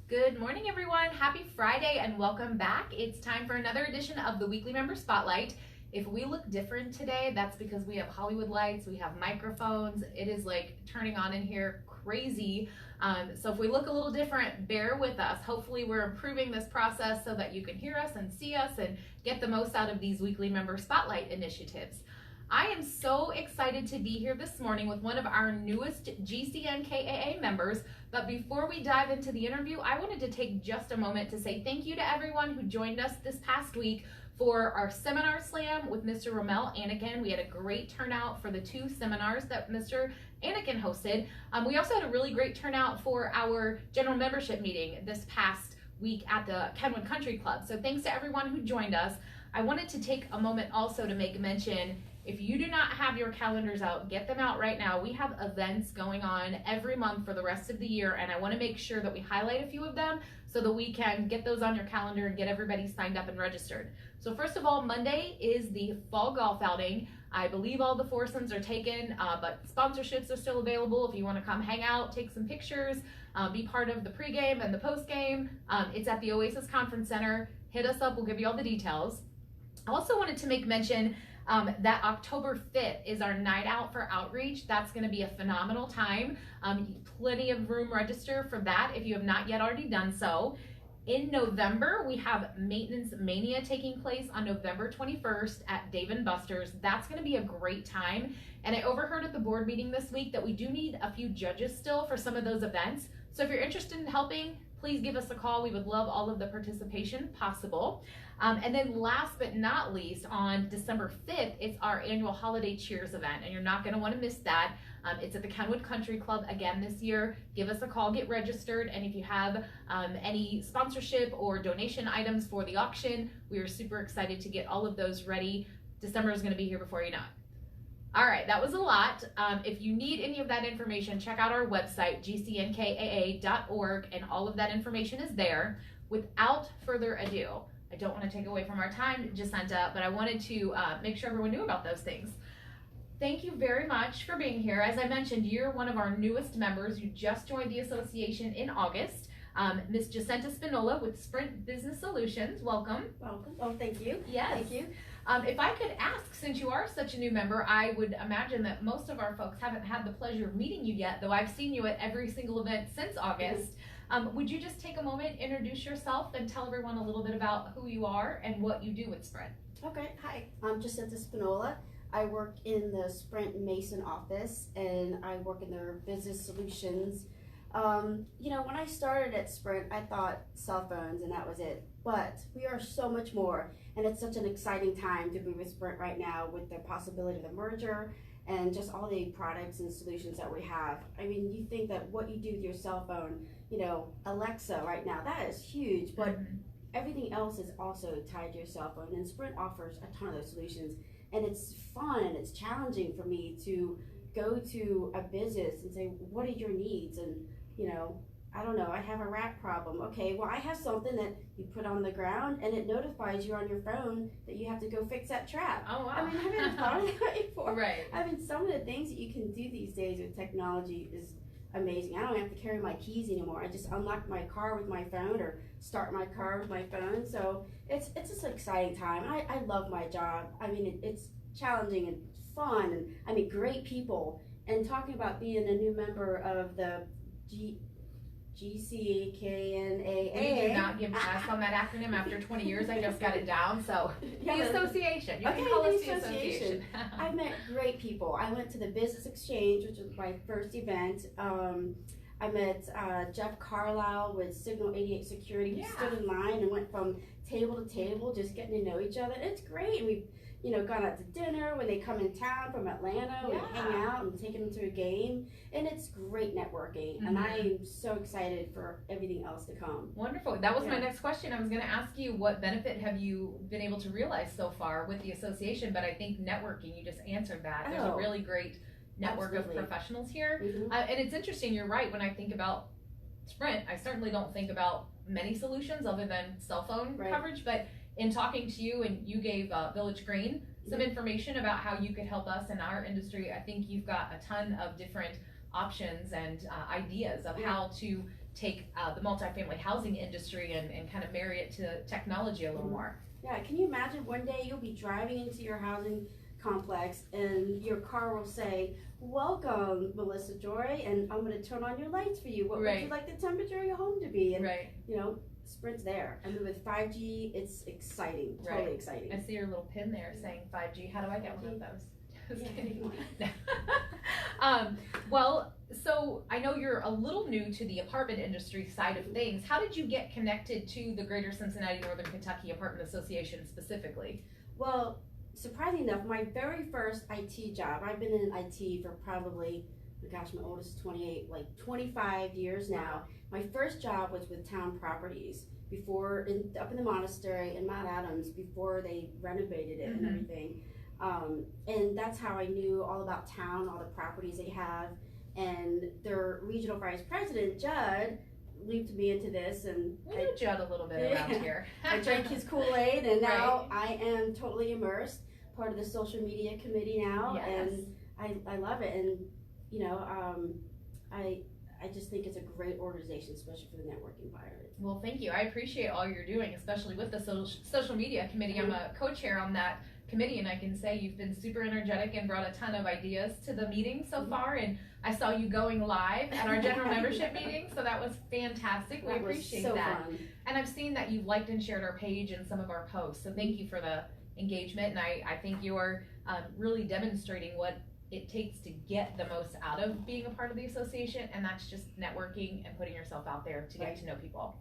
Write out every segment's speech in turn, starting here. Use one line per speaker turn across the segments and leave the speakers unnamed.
Good morning, everyone. Happy Friday and welcome back. It's time for another edition of the Weekly Member Spotlight. If we look different today, that's because we have Hollywood lights, we have microphones. It is like turning on in here crazy. So if we look a little different, bear with us. Hopefully we're improving this process so that you can hear us and see us and get the most out of these Weekly Member Spotlight initiatives. I am so excited to be here this morning with one of our newest GCNKAA members. But before we dive into the interview, I wanted to take just a moment to say thank you to everyone who joined us this past week for our seminar slam with Mr. Rommel Anakin. We had a great turnout for the two seminars that Mr. Anakin hosted. We also had a really great turnout for our general membership meeting this past week at the Kenwood Country Club. So thanks to everyone who joined us. I wanted to take a moment also to make mention, if you do not have your calendars out, get them out right now. We have events going on every month for the rest of the year, and I want to make sure that we highlight a few of them so that we can get those on your calendar and get everybody signed up and registered. So first of all, Monday is the fall golf outing. I believe all the foursomes are taken, but sponsorships are still available if you want to come hang out, take some pictures, be part of the pregame and the postgame. It's at the Oasis Conference Center. Hit us up, we'll give you all the details. I also wanted to make mention that October 5th is our night out for outreach. That's going to be a phenomenal time. Plenty of room register for that if you have not yet already done so. In November, we have Maintenance Mania taking place on November 21st at Dave & Buster's. That's going to be a great time. And I overheard at the board meeting this week that we do need a few judges still for some of those events. So if you're interested in helping, please give us a call. We would love all of the participation possible. And then last but not least, on December 5th, it's our annual Holiday Cheers event, and you're not going to want to miss that. It's at the Kenwood Country Club again this year. Give us a call, get registered, and if you have any sponsorship or donation items for the auction, we are super excited to get all of those ready. December is going to be here before you know it. All right, that was a lot. If you need any of that information, check out our website, gcnkaa.org, and all of that information is there. Without further ado, I don't want to take away from our time, Jacinta, but I wanted to make sure everyone knew about those things. Thank you very much for being here. As I mentioned, you're one of our newest members. You just joined the association in August. Ms. Jacinta Spinola with Sprint Business Solutions. Welcome.
Welcome. Oh, thank you.
Yes.
Thank you.
If I could ask, since you are such a new member, I would imagine that most of our folks haven't had the pleasure of meeting you yet, though I've seen you at every single event since August. Would you just take a moment, introduce yourself, and tell everyone a little bit about who you are and what you do with Sprint?
Okay. Hi. I'm Jacinta Spinola. I work in the Sprint Mason office, and I work in their business solutions. When I started at Sprint, I thought cell phones and that was it. But we are so much more, and it's such an exciting time to be with Sprint right now with the possibility of the merger and just all the products and solutions that we have. I mean, you think that what you do with your cell phone, Alexa right now, that is huge, but everything else is also tied to your cell phone, and Sprint offers a ton of those solutions. And it's fun and it's challenging for me to go to a business and say, what are your needs? And, I don't know, I have a rat problem. Okay, well, I have something that you put on the ground and it notifies you on your phone that you have to go fix that trap.
Oh, wow.
I mean, I haven't thought of that before.
Right.
I mean, some of the things that you can do these days with technology is amazing. I don't have to carry my keys anymore. I just unlock my car with my phone or start my car with my phone. So it's just an exciting time. I love my job. I mean, it's challenging and fun, and I mean, great people. And talking about being a new member of the GCKNAA.
We do not give pass on that acronym after 20 years. I just got it down. So the association. You can call us the association.
I've met great people. I went to the Business Exchange, which was my first event. I met Jeff Carlisle with Signal 88 Security. We stood in line and went from table to table, just getting to know each other. It's great. We've gone out to dinner when they come in town from Atlanta. We hang out and take them to a game, and it's great networking. And I am so excited for everything else to come.
Wonderful. That was my next question. I was going to ask you, what benefit have you been able to realize so far with the association? But I think networking, you just answered that. There's a really great network of professionals here. And it's interesting, you're right. When I think about Sprint, I certainly don't think about many solutions other than cell phone coverage, but in talking to you, and you gave Village Green some information about how you could help us in our industry, I think you've got a ton of different options and ideas of how to take the multifamily housing industry and kind of marry it to technology a little more.
Yeah, can you imagine one day you'll be driving into your housing complex and your car will say, "Welcome, Melissa Joy, and I'm going to turn on your lights for you. What would you like the temperature of your home to be?" And you know, Sprint's there. I mean, with 5G, it's exciting, totally exciting.
I see your little pin there saying 5G. How do I get one of those? Just kidding. Well, so I know you're a little new to the apartment industry side of things. How did you get connected to the Greater Cincinnati Northern Kentucky Apartment Association specifically?
Well, surprisingly enough, my very first IT job, I've been in IT for probably, oh gosh, my oldest is 28, like 25 years now. My first job was with Town Properties up in the monastery in Mount Adams before they renovated it and everything. And that's how I knew all about town, all the properties they have. And their regional vice president, Judd, looped me into this. And
we know Judd a little bit around here.
I drank his Kool-Aid, and now I am totally immersed, part of the social media committee now. And I love it. And, you know, I just think it's a great organization, especially for the networking environment.
Well, thank you. I appreciate all you're doing, especially with the social media committee. I'm a co-chair on that committee, and I can say you've been super energetic and brought a ton of ideas to the meeting so far. And I saw you going live at our general membership meeting, so that was fantastic. We appreciate that.
Fun.
And I've seen that you've liked and shared our page and some of our posts, so thank you for the engagement. And I think you're really demonstrating what it takes to get the most out of being a part of the association, and that's just networking and putting yourself out there to get to know people.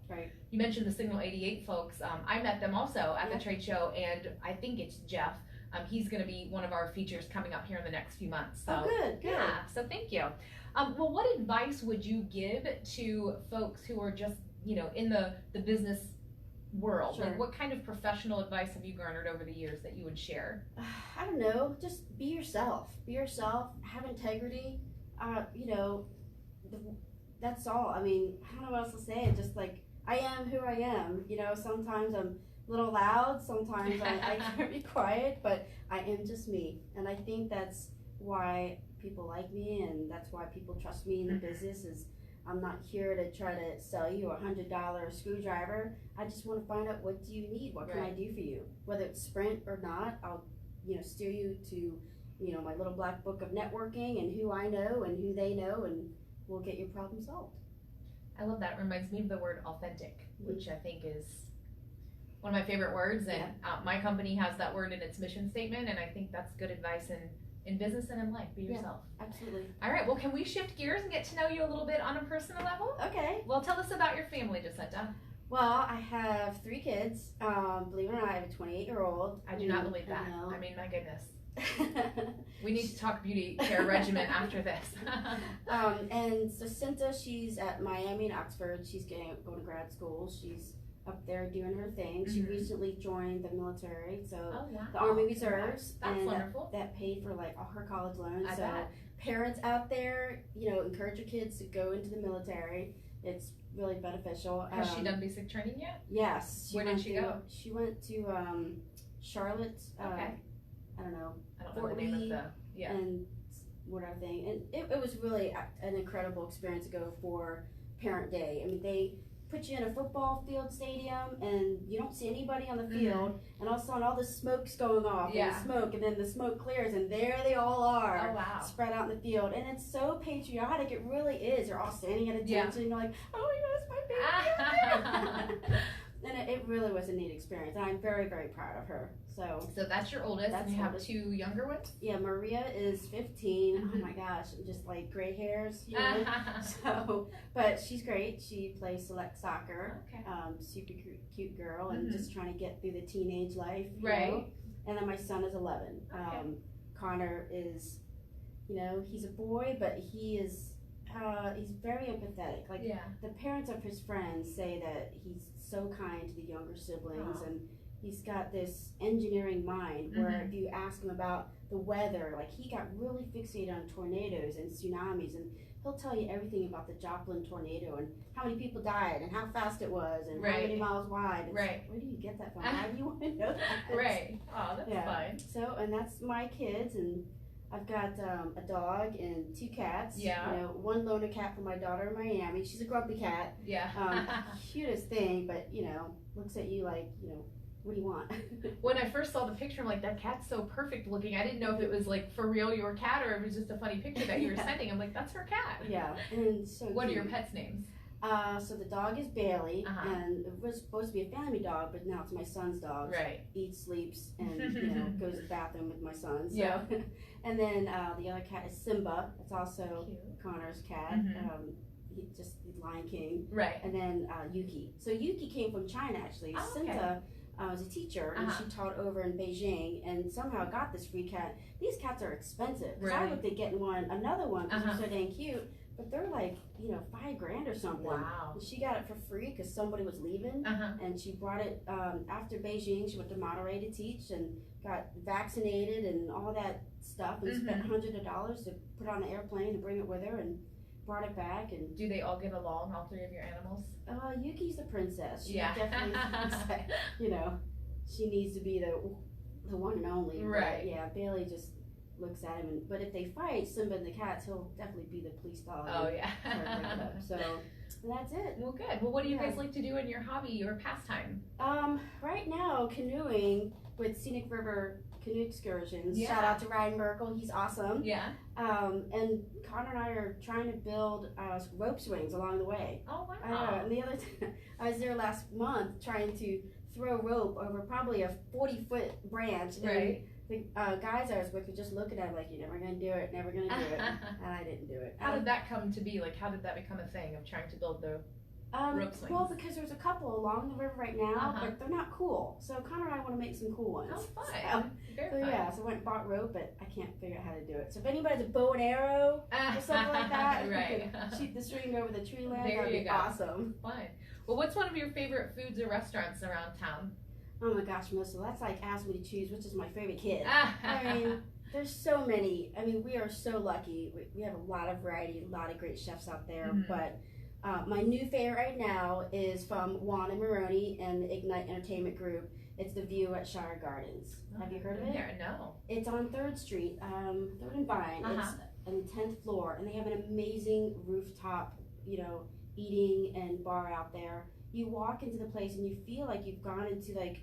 You mentioned the Signal 88 folks. I met them also at the trade show, and I think it's Jeff. He's going to be one of our features coming up here in the next few months. So,
good.
Yeah, so thank you. Well, what advice would you give to folks who are just, you know, in the business world? Like, what kind of professional advice have you garnered over the years that you would share?
I don't know, just be yourself, have integrity, you know, that's all. I mean, I don't know what else to say. Just like, I am who I am, you know. Sometimes I'm a little loud, sometimes I can't be quiet, but I am just me. And I think that's why people like me, and that's why people trust me in the business. Is I'm not here to try to sell you a $100 screwdriver. I just want to find out, what do you need? What can I do for you? Whether it's Sprint or not, I'll, you know, steer you to, you know, my little black book of networking and who I know and who they know, and we'll get your problem solved.
I love that. It reminds me of the word authentic, which I think is one of my favorite words. And my company has that word in its mission statement, and I think that's good advice in business and in life. Be yourself.
Absolutely.
All right, well, can we shift gears and get to know you a little bit on a personal level?
Okay.
Well, tell us about your family, Jacinta.
Well, I have 3 kids. Believe it or not, I have a 28-year-old.
I do not believe that. I mean, my goodness. We need to talk beauty care regimen after this.
And Jacinta, she's at Miami and Oxford. She's going to grad school. She's up there doing her thing. She recently joined the military, so the Army Reserves.
That's wonderful.
That paid for like all her college loans.
I bet.
Parents out there, you know, encourage your kids to go into the military. It's really beneficial.
Has she done basic training yet?
Yes.
Where did she go?
She went to Charlotte. I don't know
the name of the
and whatever thing. And it was really an incredible experience to go for Parent Day. I mean, they put you in a football field stadium and you don't see anybody on the field, and all of a sudden all the smoke's going off and then the smoke clears and there they all are spread out in the field, and it's so patriotic. It really is. They're all standing at attention and you're like, oh my gosh, my baby. And it really was a neat experience, and I'm very, very proud of her. So
that's your oldest, and you have 2 younger ones?
Yeah, Maria is 15. Oh my gosh, just like gray hairs, you know. So, but she's great. She plays select soccer. Super cute girl, and just trying to get through the teenage life, you know? And then my son is 11. Connor is, you know, he's a boy, but he's very empathetic. Like the parents of his friends say that he's so kind to the younger siblings, and he's got this engineering mind where if you ask him about the weather, like he got really fixated on tornadoes and tsunamis, and he'll tell you everything about the Joplin tornado and how many people died and how fast it was and how many miles wide. It's like, where do you get that from? Why do you want to know that?
Oh, that's fun.
So, and that's my kids, and I've got a dog and 2 cats.
Yeah.
You know, one loner cat for my daughter in Miami. She's a grumpy cat.
Yeah.
Cutest thing, but you know, looks at you like, you know, what do you want?
When I first saw the picture, I'm like, that cat's so perfect looking. I didn't know if it was like for real your cat or if it was just a funny picture that you were sending. I'm like, that's her cat.
Yeah, and so
What are
cute.
your pets' names?
So the dog is Bailey,
Uh-huh.
and it was supposed to be a family dog, but now it's my son's dog.
Right.
Eats, sleeps, and you know goes to the bathroom with my son. So.
Yeah.
And then the other cat is Simba. It's also
Cute.
Connor's cat.
Mhm.
He just the Lion King.
Right.
And then Yuki. So Yuki came from China actually.
Oh, okay.
Jacinta was a teacher, and
Uh-huh.
she taught over in Beijing, and somehow got this free cat. These cats are expensive. 'Cause I
Really?
looked at getting another one because
Uh-huh.
they're so dang cute, but they're like, you know, $5,000 or something.
Wow.
And she got it for free because somebody was leaving,
Uh-huh.
and she brought it after Beijing. She went to Monterey to teach and got vaccinated and all that stuff, and spent hundreds of dollars to put on the airplane and bring it with her, and brought it back. And
Do they all get along, all 3 of your animals?
Yuki's the princess. She
Yeah.
definitely is the princess. You know, she needs to be the one and only.
Right.
But, yeah, Bailey just looks at him, but if they fight, Simba and the cats, he'll definitely be the police dog.
Oh,
and
yeah.
try to break it up. So that's it.
Well, good. Well, what do you
Yeah.
guys like to do in your hobby or pastime?
Right now, canoeing with Scenic River Canoe Excursions.
Yeah.
Shout out to Ryan Merkel, he's awesome.
Yeah.
And Connor and I are trying to build rope swings along the way.
Oh,
I know.
wow.
And the other time, I was there last month trying to throw rope over probably a 40-foot branch.
Right.
And the guys I was with were just looking at me like, you're never going to do it, never going to do it. And I didn't do it.
How did that come to be? Like, how did that become a thing of trying to build the rope swings?
Well, because there's a couple along the river right now,
Uh-huh.
but they're not cool. So Connor and I want to make some cool ones.
Oh, fun.
So,
Very
so
fun.
yeah, so I went and bought rope, but I can't figure out how to do it. So if anybody has a bow and arrow or something like that, if
Right.
you can shoot the string over the tree limb,
There
that'd
you
be
go.
awesome.
Fun. Well, what's one of your favorite foods or restaurants around town?
Oh my gosh, Melissa, that's like asking me to choose which is my favorite kid. I mean, there's so many. I mean, we are so lucky. We have a lot of variety, a lot of great chefs out there.
Mhm.
But my new favorite right now is from Juan and Maroney and the Ignite Entertainment Group. It's The View at Shire Gardens. Have you heard of it?
There, no.
It's on 3rd Street, 3rd and Vine.
Uh-huh.
It's on the 10th floor, and they have an amazing rooftop, you know, eating and bar out there. You walk into the place and you feel like you've gone into like,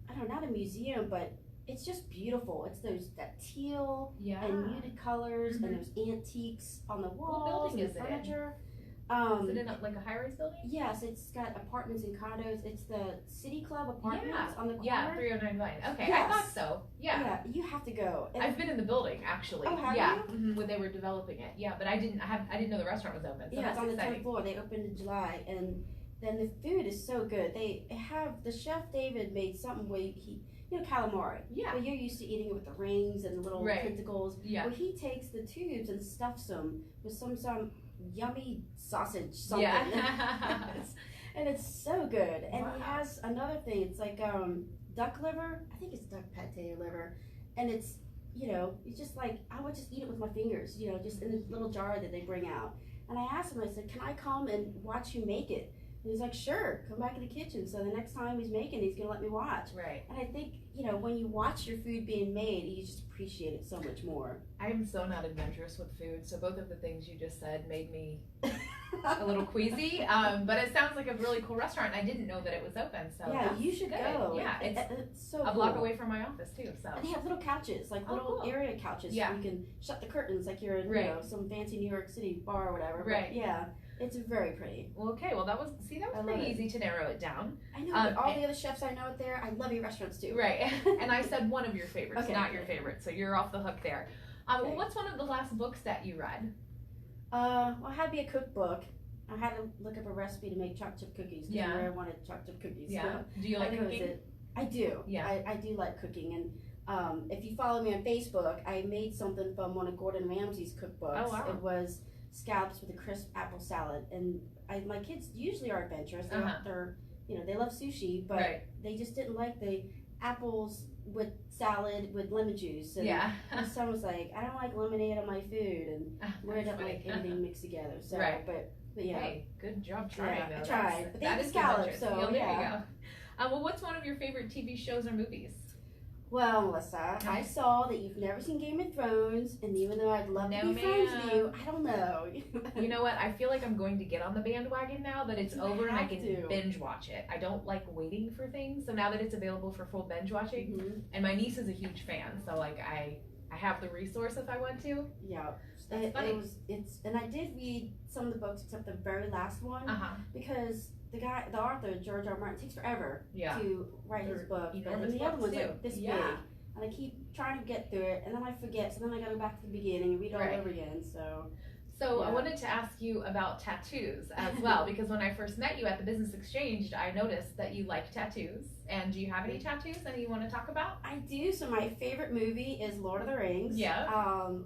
I don't know, not a museum, but it's just beautiful. It's that teal
Yeah.
and muted colors,
Mhm.
and there's antiques on the walls
building
and
is it in?
furniture.
Is it in like a high-rise building?
Yes, it's got apartments and condos. It's the City Club apartments
Yeah.
on the corner.
Yeah, 309 Vine. Okay, I
Yes.
thought so. Yeah.
You have to go. And
I've been in the building actually.
Oh, have
yeah,
you?
mhm, when they were developing it. Yeah, but I didn't know the restaurant was open. So
yeah,
that's
it's on the 10th
exciting.
floor. They opened in July, and then the food is so good. They have the chef David made something where calamari.
Yeah.
But you're used to eating it with the rings and the little
Right.
tentacles.
Yeah.
Well, he takes the tubes and stuffs them with some yummy sausage something.
Yeah.
And it's so good. And
Wow.
he has another thing. It's like duck liver. I think it's duck pate liver, and it's you just like I would just eat it with my fingers. Just in a little jar that they bring out. And I asked him. I said, "Can I come and watch you make it?" And he's like, "Sure, come back in the kitchen." So the next time he's making, he's gonna let me watch.
Right.
And I think when you watch your food being made, you just appreciate it so much more.
I am so not adventurous with food, so both of the things you just said made me a little queasy. But it sounds like a really cool restaurant. I didn't know that it was open, so
Yeah,
that's
you should
good.
go.
Yeah,
It's so
a block
cool.
away from my office too. So
And they have little couches, like
Oh,
little
cool.
area couches.
Yeah.
So you can shut the curtains like you're in
Right.
some fancy New York City bar or whatever. But
Right.
yeah, it's very pretty.
well, okay. Well, that was
I love
pretty
it.
easy to narrow it down.
I know, but all the other chefs I know out there, I love your restaurants too.
Right. And I said one of your favorites,
Okay.
not your favorite. So you're off the hook there.
Okay.
Well, what's one of the last books that you read?
Well, it had to be a cookbook. I had to look up a recipe to make chocolate chip cookies. 'Cause
Yeah.
I really wanted chocolate chip cookies.
Yeah. Do you
So
like
I think it was
cooking?
it. I do.
Yeah.
I do like cooking. And if you follow me on Facebook, I made something from one of Gordon Ramsay's cookbooks.
Oh, wow.
It was scallops with a crisp apple salad. And my kids usually are adventurous. They're they love sushi, but
Right.
they just didn't like the apples with salad with lemon juice. And
Yeah.
my son was like, I don't like lemonade on my food, and we
That's
don't
funny.
like everything mixed together. So,
Right.
but yeah.
Hey, good job trying.
Yeah, I
though.
tried, but they
that
had
is
scallops,
adventurous.
so,
There you
yeah.
go. Well, what's one of your favorite TV shows or movies?
Well, Melissa, I saw that you've never seen Game of Thrones, and even though I'd love to
No,
be friends with
ma'am.
you, I don't know.
You know what? I feel like I'm going to get on the bandwagon now that it's
You
over and I
have
can
to.
binge watch it. I don't like waiting for things, so now that it's available for full binge watching,
Mhm.
and my niece is a huge fan, so like I have the resource if I want to.
Yeah.
That's funny.
And I did read some of the books except the very last one because the author, George R. R. Martin, takes forever
Yeah.
to write his book. And
enormous
the other
books,
one's
too.
like this
Yeah.
big. And I keep trying to get through it, and then I forget, so then I gotta go back to the beginning and read it
Right.
all over again, so.
So I
Yeah.
wanted to ask you about tattoos as well, because when I first met you at the Business Exchange, I noticed that you like tattoos. And do you have any tattoos that you want to talk about?
I do, so my favorite movie is Lord of the Rings.
Yeah.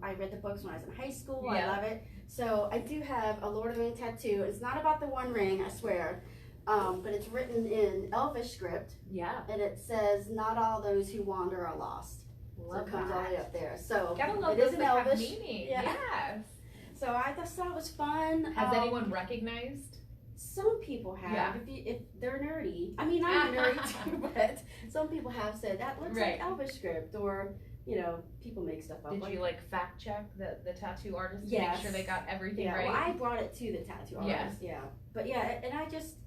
I read the books when I was in high school,
Yeah.
I love it. So I do have a Lord of the Rings tattoo. It's not about the One Ring, I swear, but it's written in Elvish script,
Yeah.
and it says, "Not all those who wander are lost." So
Love
it comes all the way
that.
up there. So
Gotta love
it
those
is an
that have
Elvish.
meaning.
Yeah.
Yes.
So I just thought it was fun.
Has anyone recognized?
Some people have,
Yeah.
if they're nerdy. I mean, I'm nerdy too, but some people have said that looks
Right.
like Elvish script, or people make stuff up.
Did
like,
you like fact check the tattoo artist to
Yes.
make sure they got everything
Yeah,
right?
well, I brought it to the tattoo artist. Yeah, but yeah, and I just,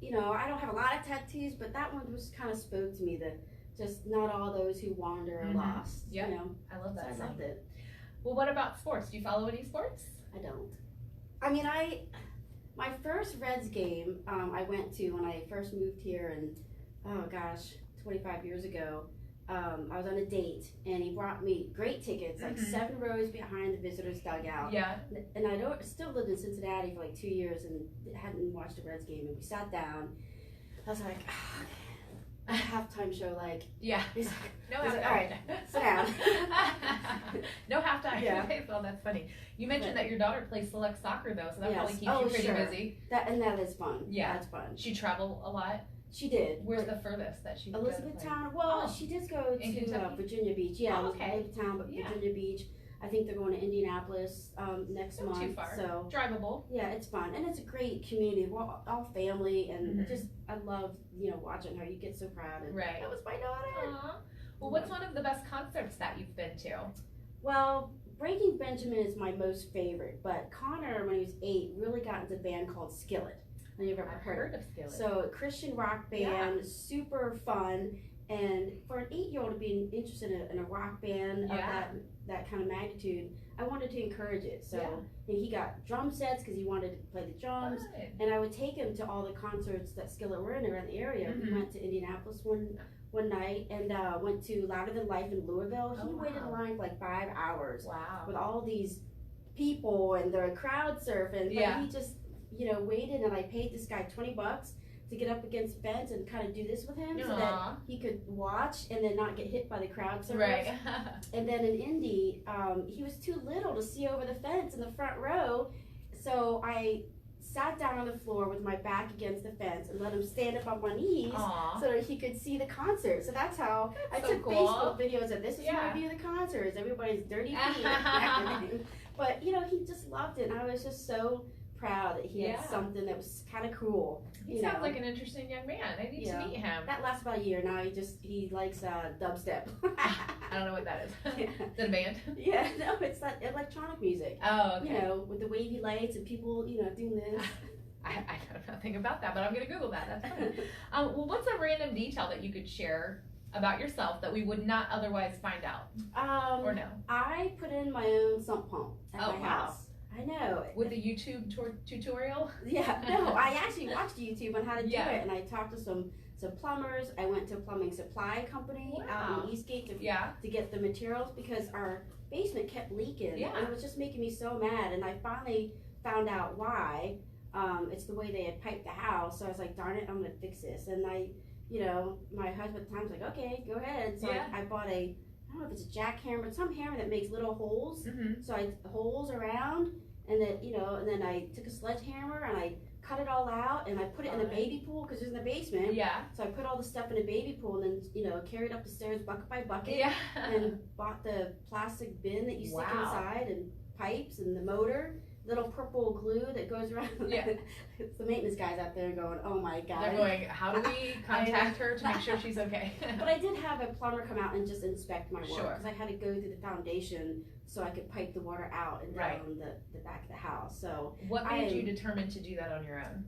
I don't have a lot of tattoos, but that one was kind of spoke to me, that just not all those who wander are
Mhm.
lost.
Yeah.
You know,
I love
so
that
I loved
saying.
it.
Well, what about sports? Do you follow any sports?
I don't. I mean, my first Reds game I went to when I first moved here, and 25 years ago. I was on a date, and he brought me great tickets, like
Mhm.
7 rows behind the visitors' dugout.
Yeah.
And I still lived in Cincinnati for like 2 years and hadn't watched a Reds game. And we sat down. I was like, a halftime show, like,
Yeah.
he's like,
No
He's like,
halftime.
"All right, sit down."
No halftime.
Yeah.
Well, that's funny. You mentioned that your daughter plays select soccer though, so that
Yes.
probably keeps
Oh,
you pretty
sure.
busy.
that is fun.
Yeah.
That's fun.
She travel a lot.
She did.
Where's the furthest that she would go to play?
Elizabethtown. Well,
Oh.
she did go
In
to
Kentucky?
Virginia Beach. Yeah,
Oh, okay.
Elizabethtown, but
Yeah.
Virginia Beach. I think they're going to Indianapolis next
Not
month.
too far.
So
Drivable.
yeah, it's fun, and it's a great community. We're all family, and
Mhm.
just I love watching her. You get so proud. And
Right.
that was my daughter.
Aw. Well, what's one of the best concerts that you've been to?
Well, Breaking Benjamin is my most favorite, but Connor, when he was 8, really got into a band called Skillet. I don't know if you've ever
I've
heard.
heard of Skillet.
So a Christian rock band, super fun, and for an 8-year-old to be interested in a rock band of
Yeah.
that kind of magnitude, I wanted to encourage it. So
Yeah.
and he got drum sets because he wanted to play the drums,
Good.
and I would take him to all the concerts that Skillet were in around the area.
Mhm.
We went to Indianapolis one night, and went to Louder Than Life in Louisville. He
Oh,
waited in
wow.
line for like 5 hours
Wow.
with all these people, and they're crowd surfing. But
Yeah.
he just, waited, and I paid this guy $20 to get up against the fence and kind of do this with him so that
Aw.
he could watch and then not get hit by the crowd surfers.
Right.
And then in Indy, he was too little to see over the fence in the front row, so I sat down on the floor with my back against the fence and let him stand up on my knees
Aw.
so that he could see the concert. So that's how I
so
took
cool.
Facebook videos of this is
Yeah.
my view of the concerts. Everybody's dirty feet. and everything. But he just loved it, and I was just so proud that he
Yeah.
had something that was kind of cool.
He sounds like an interesting young man. I need
Yeah.
to meet him.
That lasts about a year now. He likes dubstep.
I don't know what that is.
Yeah.
Is it a band?
Yeah, no, it's that electronic music.
Oh, okay.
With the wavy lights and people, doing this.
I know nothing about that, but I'm gonna Google that. That's fun. Well, what's a random detail that you could share about yourself that we would not otherwise find out, or no?
I put in my own sump pump at
Oh,
my
wow.
house. I know.
With the YouTube tutorial?
Yeah, no, I actually watched YouTube on how to do
Yeah.
it, and I talked to some plumbers. I went to a plumbing supply company out
Wow.
in Eastgate
Yeah.
to get the materials because our basement kept leaking,
Yeah.
and it was just making me so mad. And I finally found out why. It's the way they had piped the house. So I was like, darn it, I'm gonna fix this. And my husband at the time was like, okay, go ahead. So
Yeah.
I bought I don't know if it's a jackhammer, but some hammer that makes little holes.
Mm-hmm.
So I holes around, and then and then I took a sledgehammer and I cut it all out, and I put it in the baby pool because it's in the basement.
Yeah.
So I put all the stuff in a baby pool, and then carried up the stairs bucket by bucket,
Yeah.
and bought the plastic bin that you stick
Wow.
inside, and pipes and the motor, little purple glue that goes around.
Yeah.
The maintenance guys out there going, oh my God.
They're going, how do we contact her to make sure she's okay?
But I did have a plumber come out and just inspect my work.
Sure.
Because I had to go through the foundation so I could pipe the water out and
Right.
down the back of the house. So
What made you determined to do that on your own?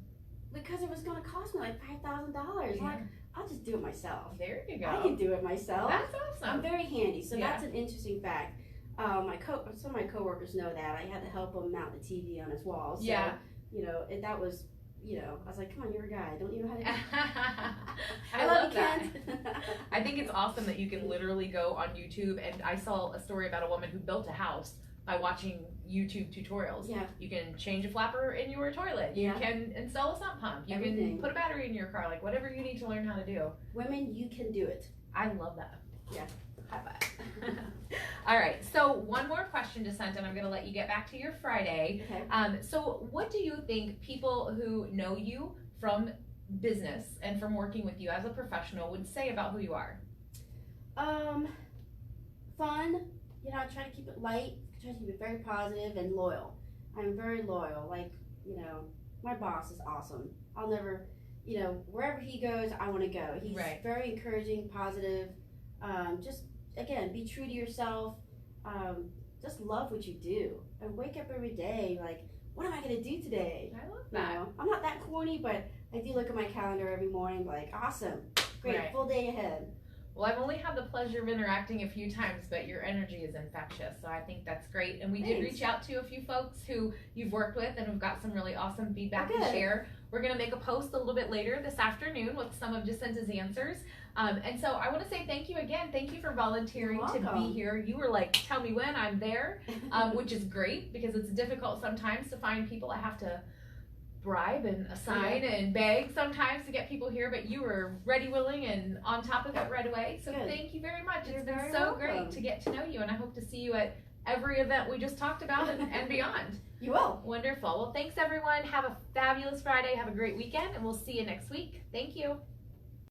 because it was going to cost me like $5,000.
Yeah.
Like, I'll just do it myself.
There you go.
I can do it myself.
That's
I'm
awesome.
very handy. So
Yeah.
that's an interesting fact. Some of my coworkers know that. I had to help him mount the TV on his wall. So,
Yeah.
you know, that was, you know, I was like, come on, you're a guy. Don't you know how to do it?
I
love
love
you,
that.
Kent.
I think it's awesome that you can literally go on YouTube, and I saw a story about a woman who built a house by watching YouTube tutorials.
Yeah.
You can change a flapper in your toilet. You
Yeah.
can install a sump pump. You
Everything.
can put a battery in your car. Like whatever you need to learn how to do.
Women, you can do it.
I love that.
Yeah.
High five. All right. So one more question, Jacinta, and I'm going to let you get back to your Friday.
Okay.
So what do you think people who know you from business and from working with you as a professional would say about who you are?
Fun. You know, I try to keep it light. I try to keep it very positive and loyal. I'm very loyal. Like, you know, my boss is awesome. I'll never, you know, wherever he goes, I want to go. He's
Right.
very encouraging, positive. Just, again, be true to yourself. Just love what you do. And wake up every day like, what am I going to do today?
I love
You
that.
know, I'm not that corny, but I do look at my calendar every morning like, awesome. Great,
Right.
full day ahead.
Well, I've only had the pleasure of interacting a few times, but your energy is infectious, so I think that's great. And we did
Thanks.
reach out to a few folks who you've worked with and have got some really awesome feedback
Oh,
to
good.
share. We're going to make a post a little bit later this afternoon with some of Jacinta's answers. And so I want to say thank you again. Thank you for volunteering
You're
to be
welcome.
here. You were like, tell me when, I'm there, which is great because it's difficult sometimes to find people. I have to bribe and assign and beg sometimes to get people here, but you were ready, willing, and on top of it right away. So
Good.
thank you very much.
You're
It's been
very
so
welcome.
great to get to know you, and I hope to see you at every event we just talked about and beyond.
You will.
Wonderful. Well, thanks everyone. Have a fabulous Friday. Have a great weekend, and we'll see you next week. Thank you.